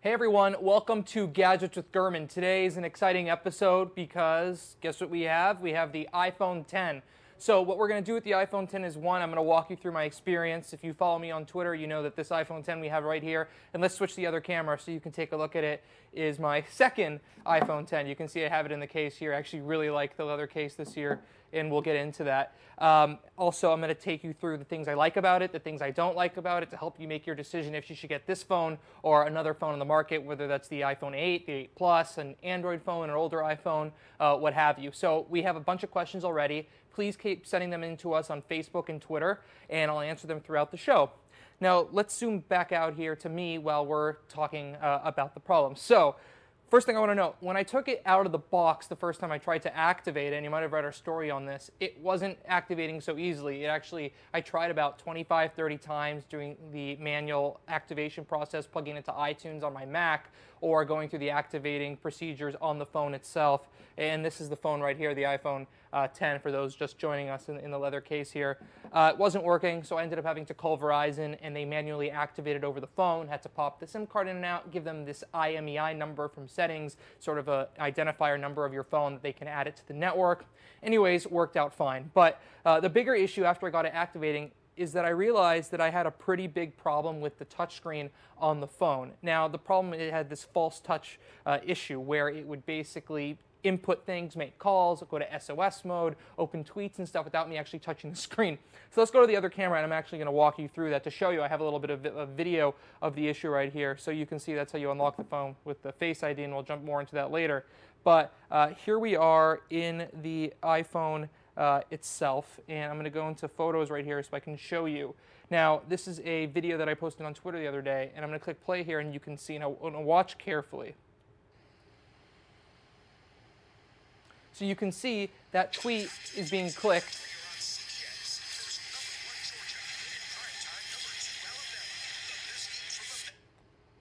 Hey everyone, welcome to Gadgets with Gurman. Today is an exciting episode because guess what we have? We have the iPhone X. So what we're going to do with the iPhone X is, one, I'm going to walk you through my experience. If you follow me on Twitter, you know that this iPhone X we have right here, and let's switch the other camera so you can take a look at it, is my second iPhone X. You can see I have it in the case here. I actually really like the leather case this year, and we'll get into that. Also, I'm going to take you through the things I like about it, the things I don't like about it, to help you make your decision if you should get this phone or another phone on the market, whether that's the iPhone 8, the 8 Plus, an Android phone, an older iPhone, what have you. So we have a bunch of questions already. Please keep sending them in to us on Facebook and Twitter, and I'll answer them throughout the show. Now, let's zoom back out here to me while we're talking about the problem. So, first thing I want to know, when I took it out of the box the first time I tried to activate it, and you might have read our story on this, it wasn't activating so easily. I tried about 25, 30 times doing the manual activation process, plugging into iTunes on my Mac, or going through the activating procedures on the phone itself. And this is the phone right here, the iPhone X, for those just joining us in the leather case here. It wasn't working, so I ended up having to call Verizon, and they manually activated over the phone, had to pop the SIM card in and out, give them this IMEI number from settings, sort of a identifier number of your phone that they can add it to the network. Anyways, worked out fine. But the bigger issue after I got it activating is that I realized that I had a pretty big problem with the touchscreen on the phone. Now, the problem, it had this false touch issue where it would basically input things, make calls, go to SOS mode, open tweets and stuff without me actually touching the screen. So let's go to the other camera, and I'm actually going to walk you through that to show you. I have a little bit of a video of the issue right here, so you can see that's how you unlock the phone with the Face ID, and we'll jump more into that later. But here we are in the iPhone itself, and I'm going to go into photos right here so I can show you. Now, this is a video that I posted on Twitter the other day, and I'm going to click play here, and you can see. Now, watch carefully. So you can see that tweet is being clicked.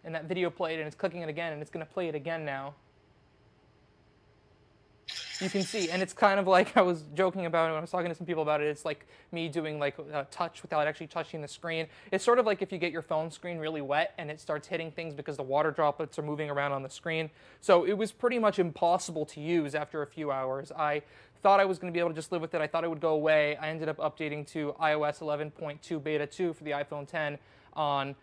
And that video played, and it's clicking it again, and it's going to play it again now. You can see, and it's kind of like I was joking about it when I was talking to some people about it. It's like me doing like a touch without actually touching the screen. It's sort of like if you get your phone screen really wet and it starts hitting things because the water droplets are moving around on the screen. So it was pretty much impossible to use after a few hours. I thought I was going to be able to just live with it. I thought it would go away. I ended up updating to iOS 11.2 Beta 2 for the iPhone X on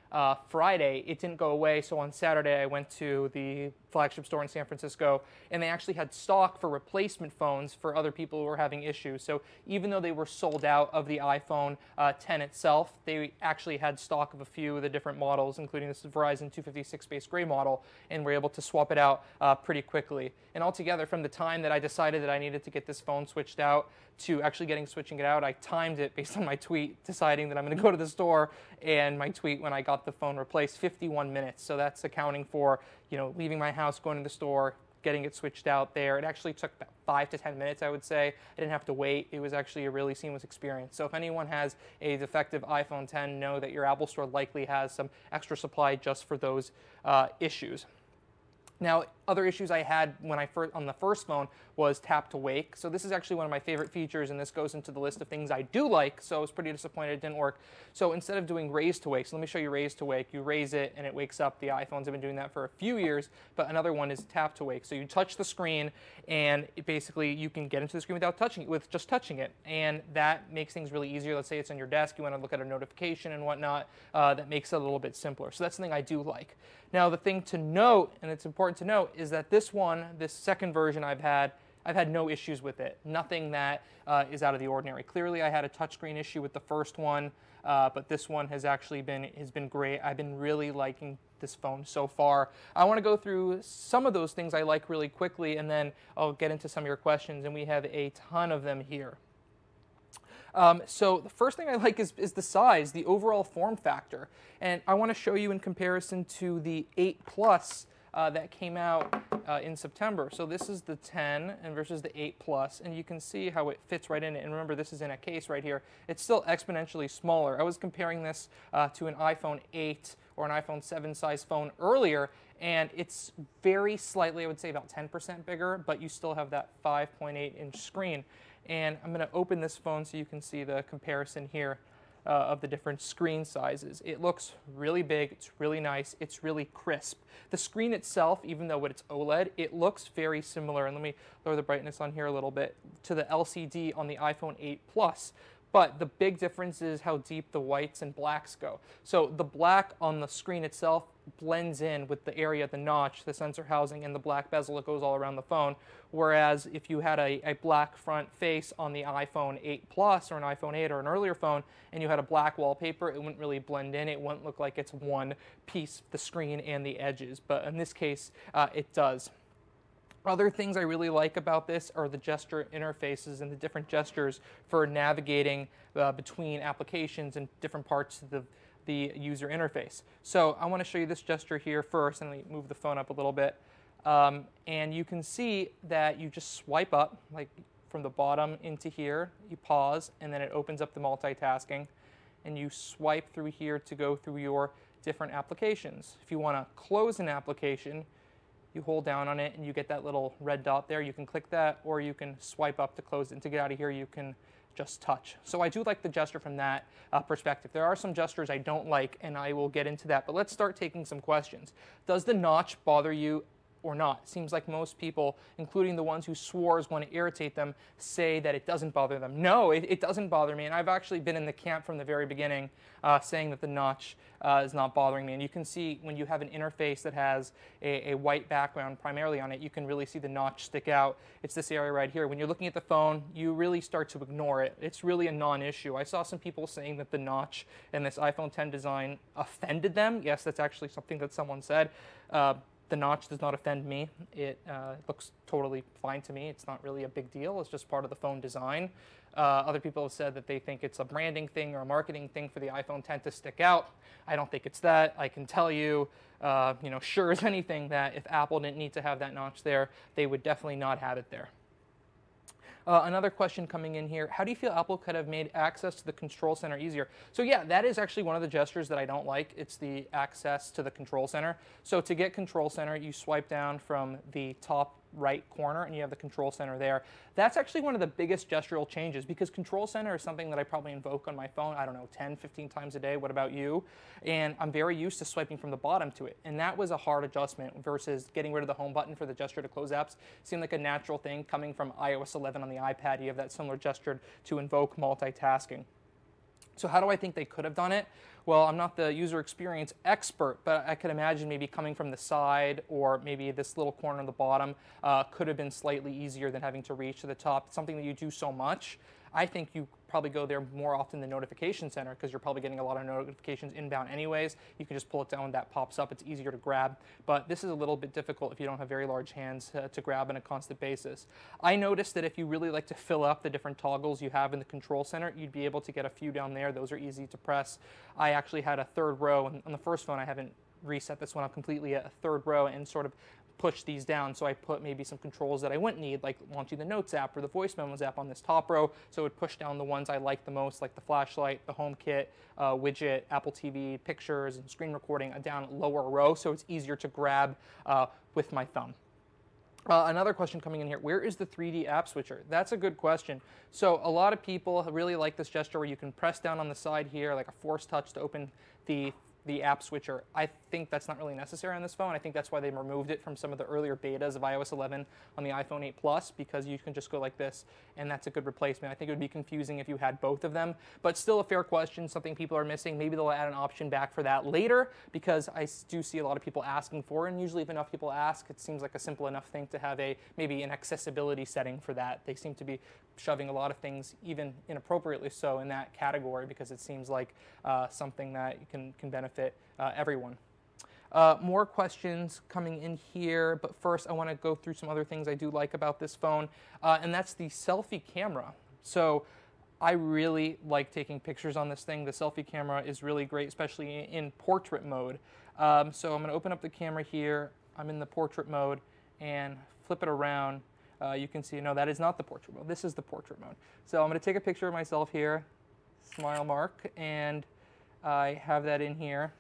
Friday. It didn't go away, so on Saturday I went to the flagship store in San Francisco, and they actually had stock for replacement phones for other people who were having issues. So even though they were sold out of the iPhone X itself, they actually had stock of a few of the different models, including this Verizon 256 Space Gray model, and were able to swap it out pretty quickly. And altogether, from the time that I decided that I needed to get this phone switched out to actually switching it out, I timed it based on my tweet, deciding that I'm going to go to the store, and my tweet when I got the phone replaced, 51 minutes. So that's accounting for, leaving my house, going to the store, getting it switched out there. It actually took about 5 to 10 minutes, I would say. I didn't have to wait. It was actually a really seamless experience. So if anyone has a defective iPhone X, know that your Apple Store likely has some extra supply just for those issues. Now, other issues I had when on the first phone was tap to wake. So this is actually one of my favorite features, and this goes into the list of things I do like, so I was pretty disappointed it didn't work. So instead of doing raise to wake, so let me show you raise to wake. You raise it and it wakes up. The iPhones have been doing that for a few years, but another one is tap to wake. So you touch the screen, and basically you can get into the screen without touching it, with just touching it, and that makes things really easier. Let's say it's on your desk, you want to look at a notification and whatnot, that makes it a little bit simpler. So that's something I do like. Now, the thing to note, and it's important to note, is that this second version I've had no issues with it. Nothing that is out of the ordinary. Clearly, I had a touchscreen issue with the first one, but this one has actually been great. I've been really liking this phone so far. I want to go through some of those things I like really quickly, and then I'll get into some of your questions, and we have a ton of them here. So the first thing I like is the size, the overall form factor. And I want to show you in comparison to the 8 Plus that came out in September. So this is the 10 and versus the 8 Plus, and you can see how it fits right in it. And remember, this is in a case right here. It's still exponentially smaller. I was comparing this to an iPhone 8 or an iPhone 7 size phone earlier, and it's very slightly, I would say about 10% bigger, but you still have that 5.8-inch screen. And I'm going to open this phone so you can see the comparison here. of the different screen sizes. It looks really big, it's really nice, it's really crisp. The screen itself, even though it's OLED, it looks very similar, and let me lower the brightness on here a little bit, to the LCD on the iPhone 8 Plus. But the big difference is how deep the whites and blacks go. So the black on the screen itself blends in with the area of the notch, the sensor housing, and the black bezel that goes all around the phone. Whereas if you had a black front face on the iPhone 8 Plus or an iPhone 8 or an earlier phone, and you had a black wallpaper, it wouldn't really blend in. It wouldn't look like it's one piece, the screen and the edges. But in this case, it does. Other things I really like about this are the gesture interfaces and the different gestures for navigating between applications and different parts of the user interface. So I want to show you this gesture here first, and let me move the phone up a little bit. And you can see that you just swipe up, like from the bottom into here, you pause, and then it opens up the multitasking. And you swipe through here to go through your different applications. If you want to close an application, you hold down on it and you get that little red dot there. You can click that, or you can swipe up to close it. And to get out of here, you can just touch. So I do like the gesture from that perspective. There are some gestures I don't like, and I will get into that. But let's start taking some questions. Does the notch bother you or not? It seems like most people, including the ones who swore is going to irritate them, say that it doesn't bother them. No, it doesn't bother me, and I've actually been in the camp from the very beginning saying that the notch is not bothering me. And you can see when you have an interface that has a white background primarily on it, you can really see the notch stick out. It's this area right here. When you're looking at the phone, you really start to ignore it. It's really a non-issue. I saw some people saying that the notch in this iPhone 10 design offended them. Yes, that's actually something that someone said. The notch does not offend me. It looks totally fine to me. It's not really a big deal. It's just part of the phone design. Other people have said that they think it's a branding thing or a marketing thing for the iPhone 10 to stick out. I don't think it's that. I can tell you, sure as anything, that if Apple didn't need to have that notch there, they would definitely not have it there. Another question coming in here, how do you feel Apple could have made access to the control center easier? So yeah, that is actually one of the gestures that I don't like. It's the access to the control center. So to get control center, you swipe down from the top right corner and you have the control center there. That's actually one of the biggest gestural changes, because control center is something that I probably invoke on my phone, I don't know, 10, 15 times a day. What about you? And I'm very used to swiping from the bottom to it. And that was a hard adjustment versus getting rid of the home button for the gesture to close apps. Seemed like a natural thing coming from iOS 11 on the iPad. You have that similar gesture to invoke multitasking. So how do I think they could have done it? Well, I'm not the user experience expert, but I could imagine maybe coming from the side or maybe this little corner on the bottom could have been slightly easier than having to reach to the top. It's something that you do so much. I think you probably go there more often than notification center, because you're probably getting a lot of notifications inbound anyways. You can just pull it down, that pops up, it's easier to grab. But this is a little bit difficult if you don't have very large hands to grab on a constant basis. I noticed that if you really like to fill up the different toggles you have in the control center, you'd be able to get a few down there. Those are easy to press. I actually had a third row, and on the first phone I haven't reset this one up completely, a third row, and sort of push these down. So I put maybe some controls that I wouldn't need, like launching the Notes app or the Voice Memos app on this top row. So it would push down the ones I like the most, like the flashlight, the HomeKit, widget, Apple TV, pictures, and screen recording, down lower row. So it's easier to grab with my thumb. Another question coming in here, where is the 3D app switcher? That's a good question. So a lot of people really like this gesture where you can press down on the side here, like a force touch to open the app switcher. I think that's not really necessary on this phone. I think that's why they removed it from some of the earlier betas of iOS 11 on the iPhone 8 Plus, because you can just go like this, and that's a good replacement. I think it would be confusing if you had both of them, but still a fair question, something people are missing. Maybe they'll add an option back for that later, because I do see a lot of people asking for it, and usually if enough people ask, it seems like a simple enough thing to have maybe an accessibility setting for that. They seem to be shoving a lot of things, even inappropriately so, in that category, because it seems like something that can benefit everyone. More questions coming in here, but first I want to go through some other things I do like about this phone, and that's the selfie camera. So I really like taking pictures on this thing. The selfie camera is really great, especially in portrait mode. So I'm going to open up the camera here. I'm in the portrait mode and flip it around. You can see, no, that is not the portrait mode. This is the portrait mode. So I'm going to take a picture of myself here, smile mark, and I have that in here.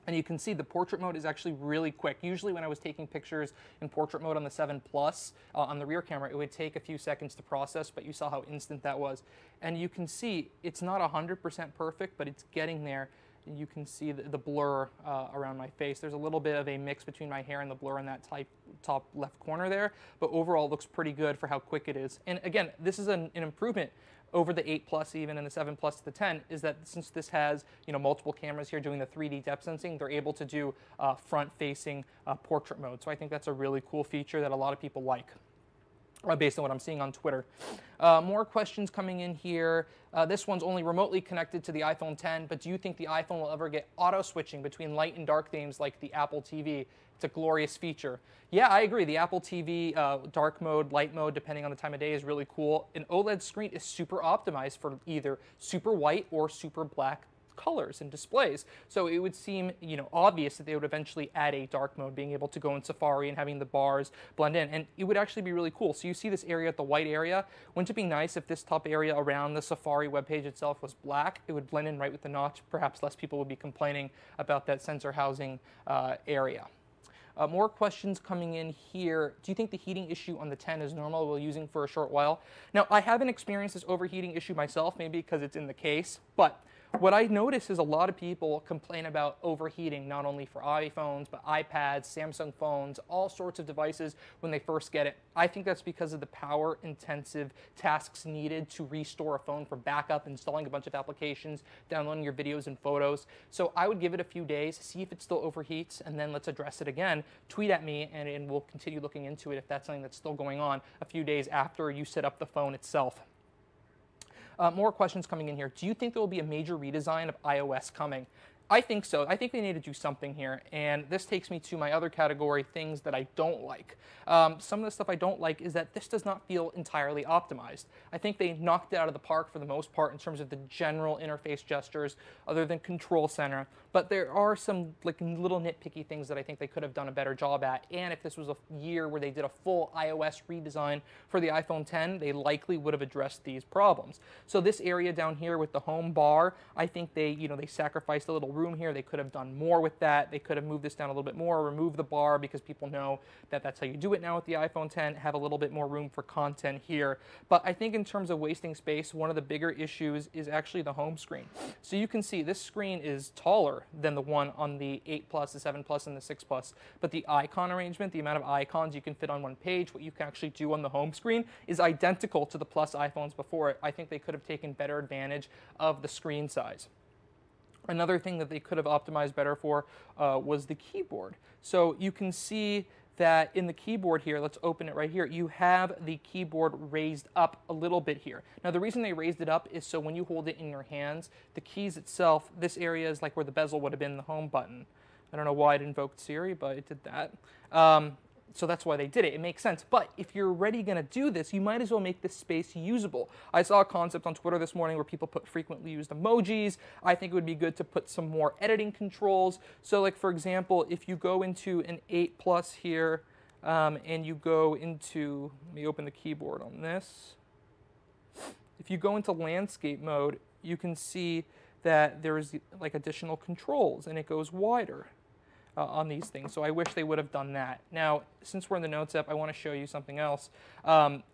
And you can see the portrait mode is actually really quick. Usually when I was taking pictures in portrait mode on the 7 Plus on the rear camera, it would take a few seconds to process, but you saw how instant that was. And you can see it's not 100% perfect, but it's getting there. You can see the blur around my face. There's a little bit of a mix between my hair and the blur in that top left corner there, but overall it looks pretty good for how quick it is. And again, this is an improvement over the 8 Plus even and the 7 Plus to the 10, is that since this has multiple cameras here doing the 3D depth sensing, they're able to do front-facing portrait mode. So I think that's a really cool feature that a lot of people like, based on what I'm seeing on Twitter. More questions coming in here. This one's only remotely connected to the iPhone 10, but do you think the iPhone will ever get auto switching between light and dark themes like the Apple TV? It's a glorious feature. Yeah, I agree. The Apple TV dark mode, light mode, depending on the time of day, is really cool. An OLED screen is super optimized for either super white or super black colors and displays. So it would seem, obvious that they would eventually add a dark mode, being able to go in Safari and having the bars blend in, and it would actually be really cool. So you see this area at the white area. Wouldn't it be nice if this top area around the Safari webpage itself was black? It would blend in right with the notch. Perhaps less people would be complaining about that sensor housing area. More questions coming in here. Do you think the heating issue on the 10 is normal while using for a short while? Now, I haven't experienced this overheating issue myself, maybe because it's in the case, but what I notice is a lot of people complain about overheating, not only for iPhones, but iPads, Samsung phones, all sorts of devices when they first get it. I think that's because of the power-intensive tasks needed to restore a phone for backup, installing a bunch of applications, downloading your videos and photos. So I would give it a few days, see if it still overheats, and then let's address it again. Tweet at me, and we'll continue looking into it if that's something that's still going on a few days after you set up the phone itself. More questions coming in here. Do you think there will be a major redesign of iOS coming? I think so. I think they need to do something here, and this takes me to my other category, things that I don't like. Some of the stuff I don't like is that this does not feel entirely optimized. I think they knocked it out of the park for the most part in terms of the general interface gestures, other than Control Center, but there are some little nitpicky things that I think they could have done a better job at, and if this was a year where they did a full iOS redesign for the iPhone 10, they likely would have addressed these problems. So this area down here with the home bar, I think they sacrificed a little room here. They could have done more with that. They could have moved this down a little bit more, remove the bar, because people know that that's how you do it now with the iPhone 10, have a little bit more room for content here. But I think in terms of wasting space, one of the bigger issues is actually the home screen. So you can see this screen is taller than the one on the 8 Plus, the 7 Plus, and the 6 Plus. But the icon arrangement, the amount of icons you can fit on one page, what you can actually do on the home screen, is identical to the Plus iPhones before it. I think they could have taken better advantage of the screen size. Another thing that they could have optimized better for was the keyboard. So you can see that in the keyboard here, let's open it right here, you have the keyboard raised up a little bit here. Now the reason they raised it up is so when you hold it in your hands, the keys itself, this area is like where the bezel would have been, the home button. I don't know why it invoked Siri, but it did that. So that's why they did it. It makes sense. But if you're already going to do this, you might as well make this space usable. I saw a concept on Twitter this morning where people put frequently used emojis. I think it would be good to put some more editing controls. So like, for example, if you go into an 8 Plus here and you go into, let me open the keyboard on this. If you go into landscape mode, you can see that there's like additional controls and it goes wider. On these things, so I wish they would have done that. Now, since we're in the Notes app, I want to show you something else.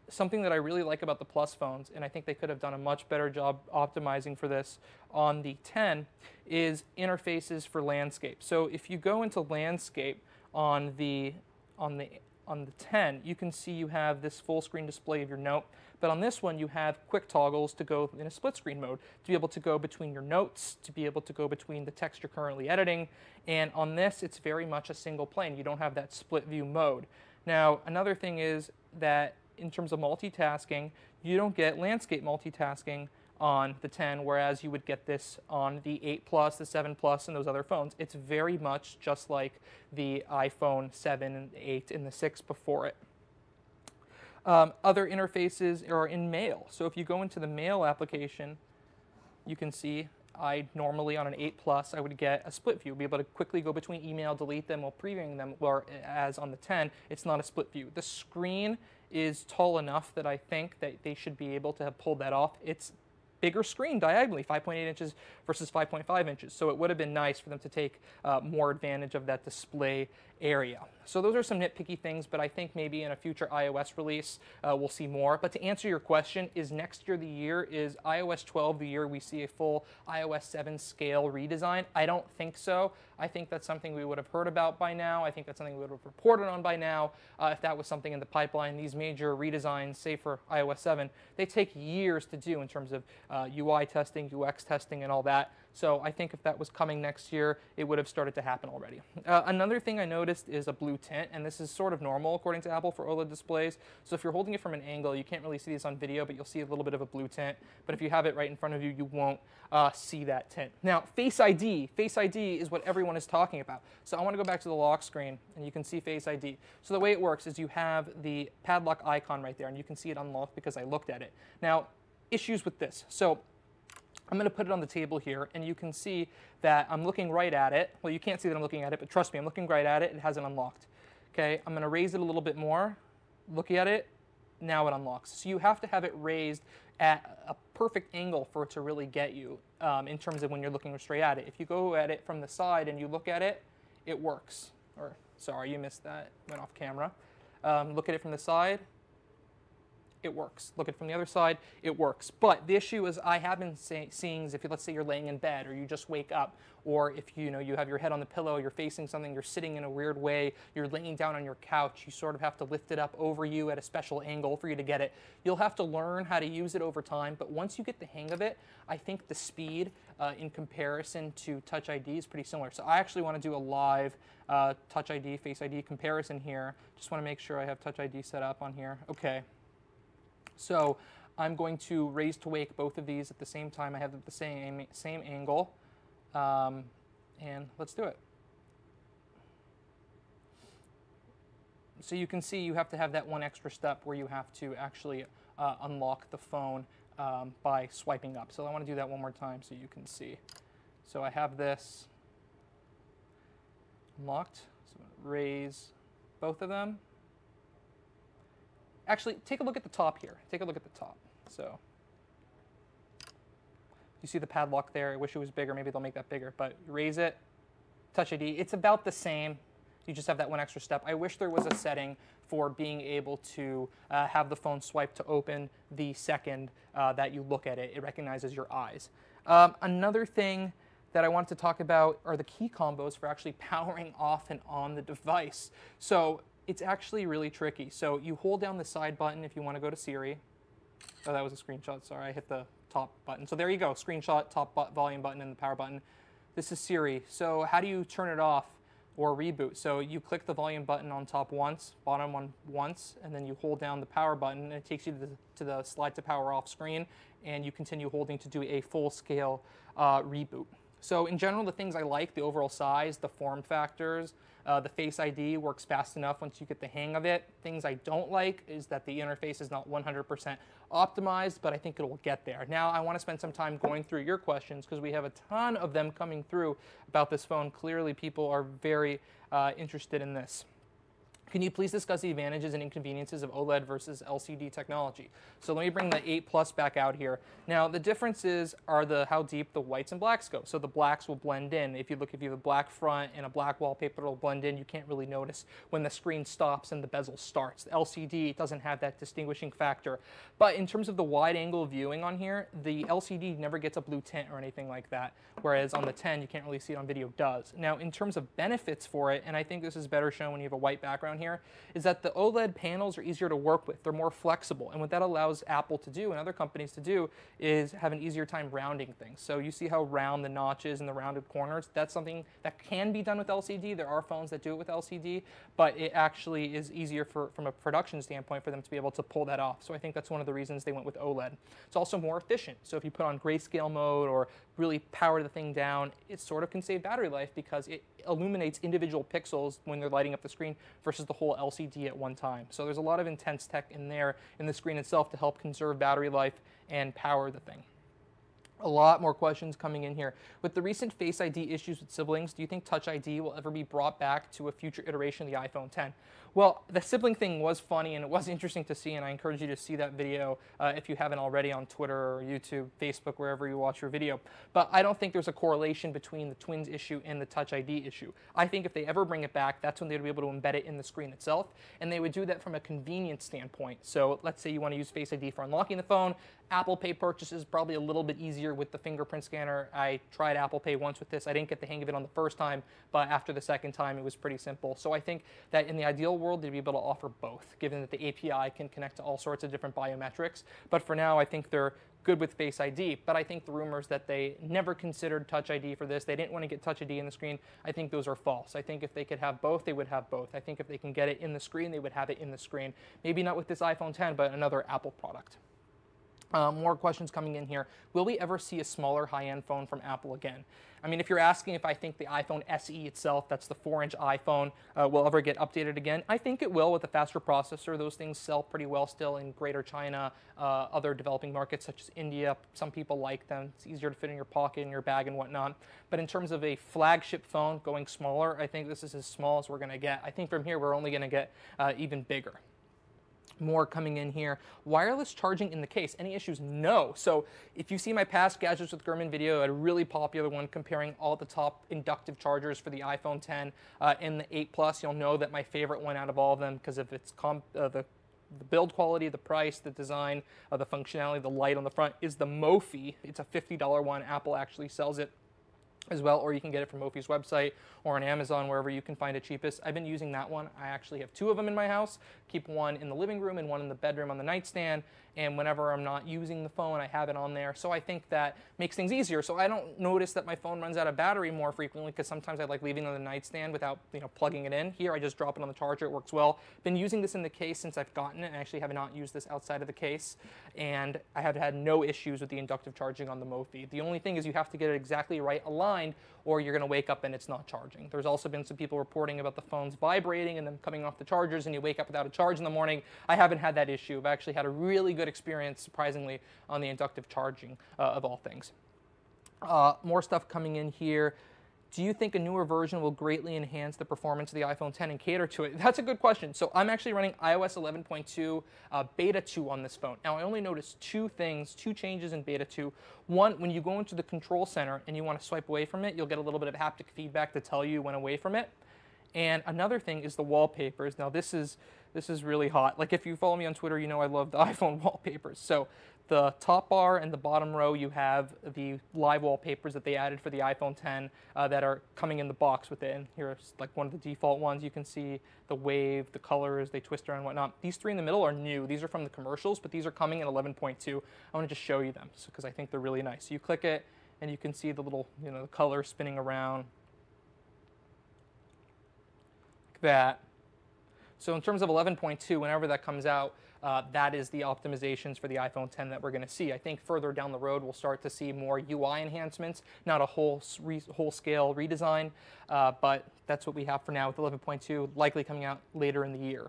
Something that I really like about the Plus phones, and I think they could have done a much better job optimizing for this on the 10, is interfaces for landscape. So if you go into landscape on the 10, you can see you have this full screen display of your note. But on this one, you have quick toggles to go in a split screen mode, to be able to go between your notes, to be able to go between the text you're currently editing. And on this, it's very much a single plane. You don't have that split view mode. Now, another thing is that in terms of multitasking, you don't get landscape multitasking on the 10, whereas you would get this on the 8 Plus, the 7 Plus, and those other phones. It's very much just like the iPhone 7 and 8 and the 6 before it. Other interfaces are in Mail. So if you go into the Mail application, you can see I normally on an 8 Plus, I would get a split view, be able to quickly go between email, delete them while previewing them, whereas on the 10, it's not a split view. The screen is tall enough that I think that they should be able to have pulled that off. It's bigger screen diagonally, 5.8 inches versus 5.5 inches. So it would have been nice for them to take more advantage of that display area. So those are some nitpicky things, but I think maybe in a future iOS release, we'll see more. But to answer your question, is next year the year? Is iOS 12 the year we see a full iOS 7 scale redesign? I don't think so. I think that's something we would have heard about by now. I think that's something we would have reported on by now. If that was something in the pipeline, these major redesigns, say for iOS 7, they take years to do in terms of UI testing, UX testing, and all that. So I think if that was coming next year, it would have started to happen already. Another thing I noticed is a blue tint, and this is sort of normal according to Apple for OLED displays. So if you're holding it from an angle, you can't really see this on video, but you'll see a little bit of a blue tint. But if you have it right in front of you, you won't see that tint. Now, Face ID. Face ID is what everyone is talking about. So I want to go back to the lock screen, and you can see Face ID. So the way it works is you have the padlock icon right there, and you can see it unlocked because I looked at it. Now, issues with this. So I'm going to put it on the table here, and you can see that I'm looking right at it. Well, you can't see that I'm looking at it, but trust me, I'm looking right at it. It hasn't unlocked. Okay, I'm going to raise it a little bit more. Look at it. Now it unlocks. So you have to have it raised at a perfect angle for it to really get you in terms of when you're looking straight at it. If you go at it from the side and you look at it, it works. Or, sorry, you missed that. Went off camera. Look at it from the side. It works. Look at it from the other side, it works. But the issue is I have been seeing is if let's say you're laying in bed or you just wake up, or if you have your head on the pillow, you're facing something, you're sitting in a weird way, you're laying down on your couch, you sort of have to lift it up over you at a special angle for you to get it. You'll have to learn how to use it over time, but once you get the hang of it, I think the speed in comparison to Touch ID is pretty similar. So I actually want to do a live Touch ID, Face ID comparison here. Just want to make sure I have Touch ID set up on here. Okay. So I'm going to raise to wake both of these at the same time. I have the same angle, and let's do it. So you can see you have to have that one extra step where you have to actually unlock the phone by swiping up. So I want to do that one more time so you can see. So I have this unlocked. So I'm going to raise both of them. Actually, take a look at the top here. Take a look at the top. So you see the padlock there. I wish it was bigger. Maybe they'll make that bigger. But you raise it, Touch ID. It's about the same. You just have that one extra step. I wish there was a setting for being able to have the phone swipe to open the second that you look at it. It recognizes your eyes. Another thing that I wanted to talk about are the key combos for actually powering off and on the device. So it's actually really tricky. So you hold down the side button if you want to go to Siri. Oh, that was a screenshot. Sorry, I hit the top button. So there you go, screenshot, top volume button, and the power button. This is Siri. So how do you turn it off or reboot? So you click the volume button on top once, bottom one once, and then you hold down the power button, and it takes you to the slide to power off screen, and you continue holding to do a full-scale reboot. So in general, the things I like, the overall size, the form factors, the Face ID works fast enough once you get the hang of it. Things I don't like is that the interface is not 100% optimized, but I think it will get there. Now, I want to spend some time going through your questions because we have a ton of them coming through about this phone. Clearly, people are very interested in this. Can you please discuss the advantages and inconveniences of OLED versus LCD technology? So let me bring the 8 Plus back out here. Now the differences are how deep the whites and blacks go. So the blacks will blend in. If you have a black front and a black wallpaper, it'll blend in. You can't really notice when the screen stops and the bezel starts. The LCD doesn't have that distinguishing factor. But in terms of the wide angle viewing on here, the LCD never gets a blue tint or anything like that. Whereas on the 10, you can't really see it on video, does. Now in terms of benefits for it, and I think this is better shown when you have a white background here, is that the OLED panels are easier to work with. They're more flexible. And what that allows Apple to do and other companies to do is have an easier time rounding things. So you see how round the notches and the rounded corners, that's something that can be done with LCD. There are phones that do it with LCD, but it actually is easier from a production standpoint for them to be able to pull that off. So I think that's one of the reasons they went with OLED. It's also more efficient. So if you put on grayscale mode or really power the thing down, it sort of can save battery life because it illuminates individual pixels when they're lighting up the screen versus the whole LCD at one time. So there's a lot of intense tech in there in the screen itself to help conserve battery life and power the thing. A lot more questions coming in here. With the recent Face ID issues with siblings, do you think Touch ID will ever be brought back to a future iteration of the iPhone 10? Well, the sibling thing was funny and it was interesting to see, and I encourage you to see that video if you haven't already on Twitter or YouTube, Facebook, wherever you watch your video. But I don't think there's a correlation between the twins issue and the Touch ID issue. I think if they ever bring it back, that's when they'd be able to embed it in the screen itself, and they would do that from a convenience standpoint. So let's say you want to use Face ID for unlocking the phone. Apple Pay purchases probably a little bit easier with the fingerprint scanner. I tried Apple Pay once with this. I didn't get the hang of it on the first time, but after the second time, it was pretty simple. So I think that in the ideal world, they'd be able to offer both, given that the API can connect to all sorts of different biometrics. But for now, I think they're good with Face ID. But I think the rumors that they never considered Touch ID for this, they didn't want to get Touch ID in the screen, I think those are false. I think if they could have both, they would have both. I think if they can get it in the screen, they would have it in the screen. Maybe not with this iPhone 10, but another Apple product. More questions coming in here. Will we ever see a smaller high-end phone from Apple again? I mean, if you're asking if I think the iPhone SE itself, that's the 4-inch iPhone, will ever get updated again, I think it will with a faster processor. Those things sell pretty well still in Greater China, other developing markets such as India. Some people like them. It's easier to fit in your pocket, in your bag, and whatnot. But in terms of a flagship phone going smaller, I think this is as small as we're going to get. I think from here we're only going to get even bigger. More coming in here. Wireless charging in the case. Any issues? No. So if you see my past Gadgets with Gurman video, I had a really popular one comparing all the top inductive chargers for the iPhone 10 and the 8 Plus. You'll know that my favorite one out of all of them, because of its the build quality, the price, the design, the functionality, the light on the front, is the Mophie. It's a $50 one. Apple actually sells it as well, or you can get it from Mophie's website or on Amazon, wherever you can find it cheapest. I've been using that one. I actually have 2 of them in my house. Keep one in the living room and one in the bedroom on the nightstand, and whenever I'm not using the phone, I have it on there. So I think that makes things easier. So I don't notice that my phone runs out of battery more frequently, because sometimes I like leaving it on the nightstand without plugging it in. Here I just drop it on the charger. It works well. Been using this in the case since I've gotten it, and actually have not used this outside of the case, and I have had no issues with the inductive charging on the Mophie. The only thing is you have to get it exactly right aligned, or you're going to wake up and it's not charging. There's also been some people reporting about the phones vibrating and them coming off the chargers, and you wake up without a charge in the morning. I haven't had that issue. I've actually had a really good experience, surprisingly, on the inductive charging of all things. More stuff coming in here. Do you think a newer version will greatly enhance the performance of the iPhone 10 and cater to it? That's a good question. So I'm actually running iOS 11.2 Beta 2 on this phone. Now I only noticed 2 changes in Beta 2. One, when you go into the control center and you want to swipe away from it, you'll get a little bit of haptic feedback to tell you when away from it. And another thing is the wallpapers. Now this is really hot. Like, if you follow me on Twitter, you know I love the iPhone wallpapers. So the top bar and the bottom row, you have the live wallpapers that they added for the iPhone 10 that are coming in the box with it. And here's like one of the default ones. You can see the wave, the colors, they twist around and whatnot. These 3 in the middle are new. These are from the commercials, but these are coming in 11.2. I want to just show you them because I think they're really nice. So you click it and you can see the little, the color spinning around. That. So in terms of 11.2, whenever that comes out, that is the optimizations for the iPhone 10 that we're going to see. I think further down the road, we'll start to see more UI enhancements, not a whole-scale redesign, but that's what we have for now with 11.2, likely coming out later in the year.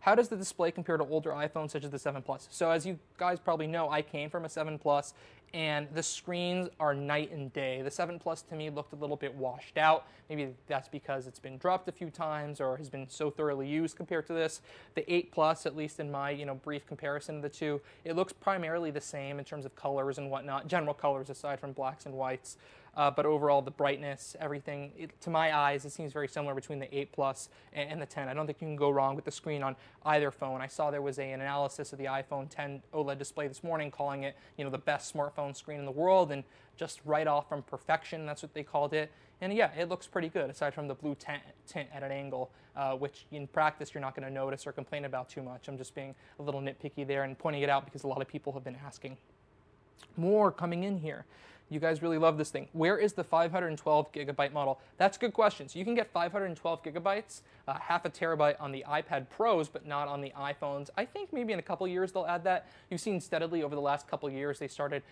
How does the display compare to older iPhones such as the 7 Plus? So as you guys probably know, I came from a 7 Plus, and the screens are night and day. The 7 Plus to me looked a little bit washed out. Maybe that's because it's been dropped a few times or has been so thoroughly used compared to this. The 8 Plus, at least in my brief comparison of the two, it looks primarily the same in terms of colors and whatnot, general colors aside from blacks and whites. But overall, the brightness, everything, to my eyes, it seems very similar between the 8 Plus and the 10. I don't think you can go wrong with the screen on either phone. I saw there was an analysis of the iPhone 10 OLED display this morning calling it, the best smartphone screen in the world, and just right off from perfection, that's what they called it. And yeah, it looks pretty good, aside from the blue tint at an angle, which in practice you're not going to notice or complain about too much. I'm just being a little nitpicky there and pointing it out because a lot of people have been asking. More coming in here. You guys really love this thing. Where is the 512 gigabyte model? That's a good question. So you can get 512 gigabytes half a terabyte on the iPad Pros, but not on the iPhones. I think maybe in a couple years they'll add that. You've seen steadily over the last couple years they started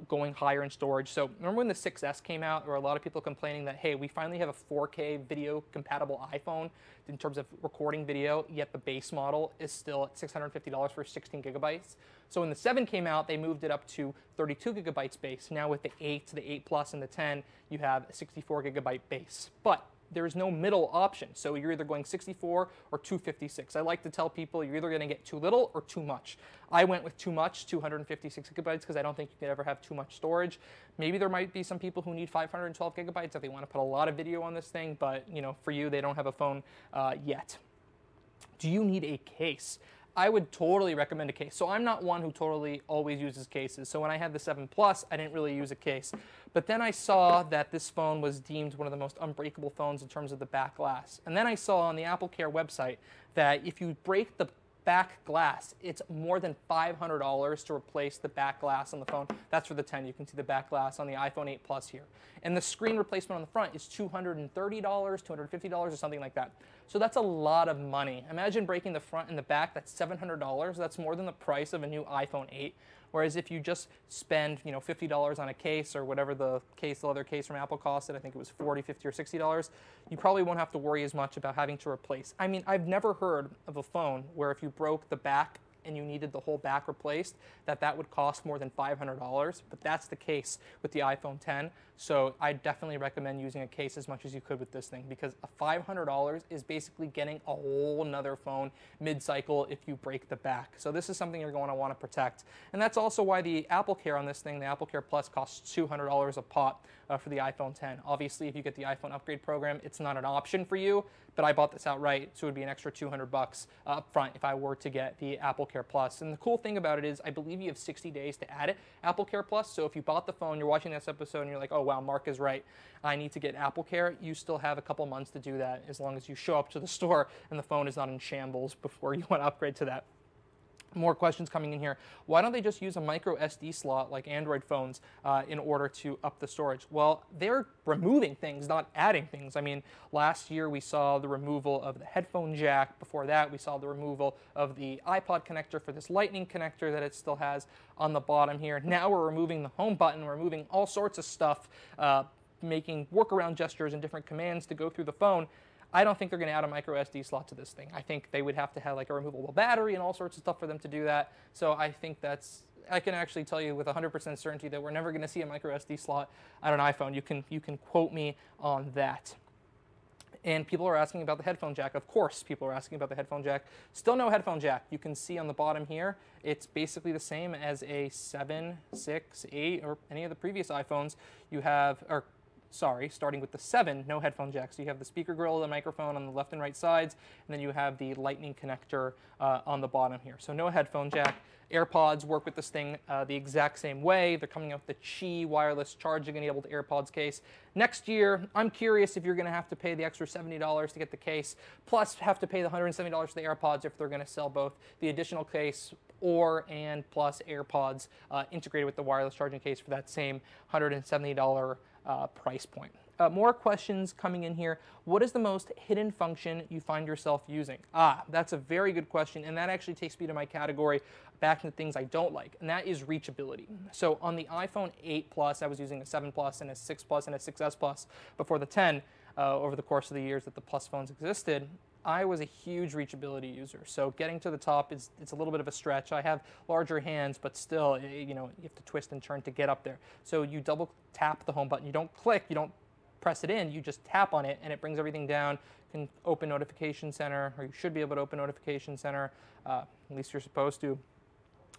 going higher in storage. So remember when the 6S came out, there were a lot of people complaining that, hey, we finally have a 4K video compatible iPhone in terms of recording video, yet the base model is still at $650 for 16 gigabytes. So when the 7 came out, they moved it up to 32 gigabytes base. Now with the 8, the 8 Plus, and the 10, you have a 64 gigabyte base. But there's no middle option. So you're either going 64 or 256. I like to tell people you're either going to get too little or too much. I went with too much, 256 gigabytes, because I don't think you could ever have too much storage. Maybe there might be some people who need 512 gigabytes if they want to put a lot of video on this thing, but for you, they don't have a phone yet. Do you need a case? I would totally recommend a case. So I'm not one who totally always uses cases. So when I had the 7 Plus, I didn't really use a case. But then I saw that this phone was deemed one of the most unbreakable phones in terms of the back glass. And then I saw on the AppleCare website that if you break the back glass, it's more than $500 to replace the back glass on the phone. That's for the 10. You can see the back glass on the iPhone 8 Plus here. And the screen replacement on the front is $230, $250 or something like that. So that's a lot of money. Imagine breaking the front and the back, that's $700. That's more than the price of a new iPhone 8. Whereas if you just spend, $50 on a case or whatever the leather case from Apple costed, I think it was $40, $50, or $60, you probably won't have to worry as much about having to replace. I mean, I've never heard of a phone where if you broke the back and you needed the whole back replaced, that would cost more than $500, but that's the case with the iPhone 10. So I definitely recommend using a case as much as you could with this thing, because $500 is basically getting a whole nother phone mid-cycle if you break the back. So this is something you're going to want to protect. And that's also why the AppleCare on this thing, the AppleCare Plus, costs $200 a pop for the iPhone 10. Obviously, if you get the iPhone upgrade program, it's not an option for you, but I bought this outright, so it would be an extra $200 up front if I were to get the AppleCare Plus. And the cool thing about it is I believe you have 60 days to add it, AppleCare Plus. So if you bought the phone, you're watching this episode, and you're like, oh, wow, Mark is right, I need to get AppleCare, you still have a couple months to do that as long as you show up to the store and the phone is not in shambles before you want to upgrade to that. More questions coming in here. Why don't they just use a microSD slot like Android phones in order to up the storage? Well, they're removing things, not adding things. I mean, last year we saw the removal of the headphone jack. Before that, we saw the removal of the iPod connector for this Lightning connector that it still has on the bottom here. Now we're removing the home button. We're removing all sorts of stuff, making workaround gestures and different commands to go through the phone. I don't think they're going to add a microSD slot to this thing. I think they would have to have like a removable battery and all sorts of stuff for them to do that. So I think I can actually tell you with 100% certainty that we're never going to see a microSD slot on an iPhone. You can quote me on that. And people are asking about the headphone jack. Of course, people are asking about the headphone jack. Still no headphone jack. You can see on the bottom here, it's basically the same as a 7, 6, 8, or any of the previous iPhones. You have, starting with the 7, no headphone jack. So you have the speaker grill, the microphone on the left and right sides, and then you have the Lightning connector on the bottom here. So no headphone jack. AirPods work with this thing the exact same way. They're coming out with the Qi wireless charging enabled AirPods case. Next year, I'm curious if you're going to have to pay the extra $70 to get the case, plus have to pay the $170 for the AirPods if they're going to sell both the additional case and plus AirPods integrated with the wireless charging case for that same $170 price point. More questions coming in here. What is the most hidden function you find yourself using? That's a very good question, and that actually takes me to my category back into things I don't like, and that is reachability. So on the iPhone 8 Plus, I was using a 7 Plus and a 6 Plus and a 6S Plus before the 10 over the course of the years that the Plus phones existed. I was a huge reachability user, so getting to the top it's a little bit of a stretch. I have larger hands, but still, you have to twist and turn to get up there. So you double tap the home button. You don't click, you don't press it in, you just tap on it, and it brings everything down. You can open Notification Center, or you should be able to open Notification Center, at least you're supposed to,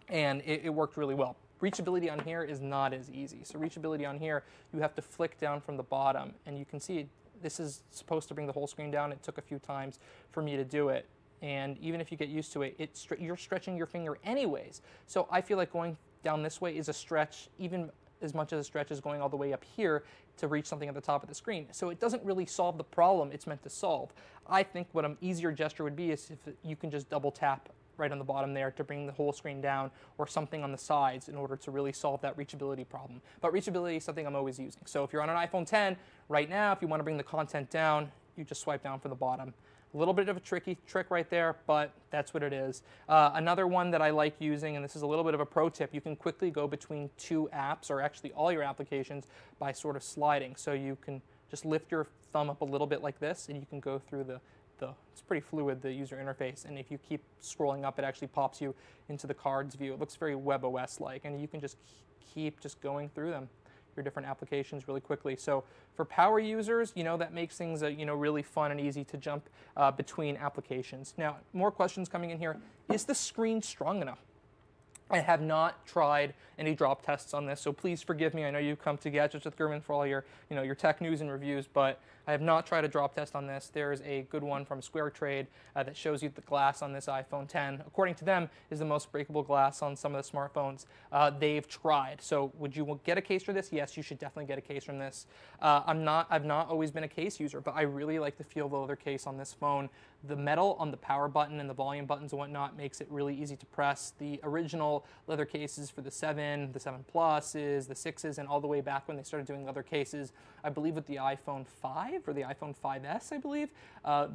and it worked really well. Reachability on here is not as easy. So reachability on here, you have to flick down from the bottom, and you can see this is supposed to bring the whole screen down. It took a few times for me to do it. And even if you get used to it, you're stretching your finger anyways. So I feel like going down this way is a stretch, even as much as a stretch as going all the way up here to reach something at the top of the screen. So it doesn't really solve the problem it's meant to solve. I think what an easier gesture would be is if you can just double tap right on the bottom there to bring the whole screen down, or something on the sides in order to really solve that reachability problem. But reachability is something I'm always using. So if you're on an iPhone 10 right now, if you want to bring the content down, you just swipe down from the bottom. A little bit of a tricky trick right there, but that's what it is. Another one that I like using, and this is a little bit of a pro tip, you can quickly go between two apps, or actually all your applications, by sort of sliding. So you can just lift your thumb up a little bit like this, and you can go through it's pretty fluid, the user interface, and if you keep scrolling up, it actually pops you into the cards view. It looks very WebOS-like, and you can just keep just going through them, your different applications, really quickly. So for power users, that makes things really fun and easy to jump between applications. Now, more questions coming in here. Is the screen strong enough? I have not tried any drop tests on this, so please forgive me. I know you come to Gadgets with Gurman for all your, your tech news and reviews, but I have not tried a drop test on this. There is a good one from Square Trade that shows you the glass on this iPhone 10, according to them, is the most breakable glass on some of the smartphones they've tried. So would you get a case for this? Yes, you should definitely get a case from this. I've not always been a case user, but I really like the feel of the leather case on this phone. The metal on the power button and the volume buttons and whatnot makes it really easy to press. The original leather cases for the 7, the 7 Pluses, the 6s, and all the way back when they started doing leather cases, I believe with the iPhone 5 or the iPhone 5S, I believe,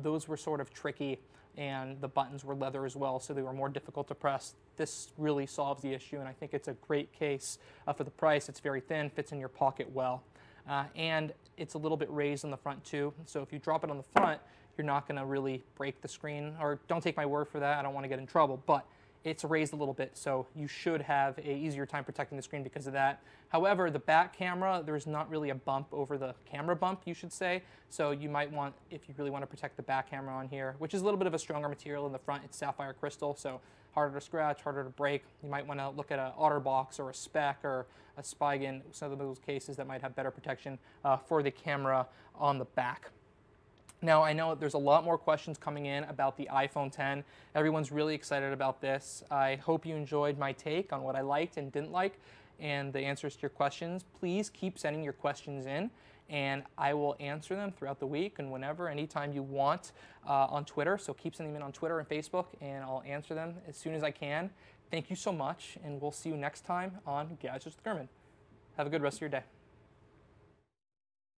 those were sort of tricky, and the buttons were leather as well, so they were more difficult to press. This really solves the issue, and I think it's a great case for the price. It's very thin, fits in your pocket well, and it's a little bit raised on the front too, so if you drop it on the front, you're not going to really break the screen, or don't take my word for that, I don't want to get in trouble, but it's raised a little bit, so you should have an easier time protecting the screen because of that. However, the back camera, there's not really a bump over the camera bump, you should say, so you might want, if you really want to protect the back camera on here, which is a little bit of a stronger material in the front, it's sapphire crystal, so harder to scratch, harder to break. You might want to look at an OtterBox or a Spec or a Spigen, some of those cases that might have better protection for the camera on the back. Now, I know there's a lot more questions coming in about the iPhone 10. Everyone's really excited about this. I hope you enjoyed my take on what I liked and didn't like and the answers to your questions. Please keep sending your questions in, and I will answer them throughout the week and whenever, anytime you want on Twitter. So keep sending them in on Twitter and Facebook, and I'll answer them as soon as I can. Thank you so much, and we'll see you next time on Gadgets with Gurman. Have a good rest of your day.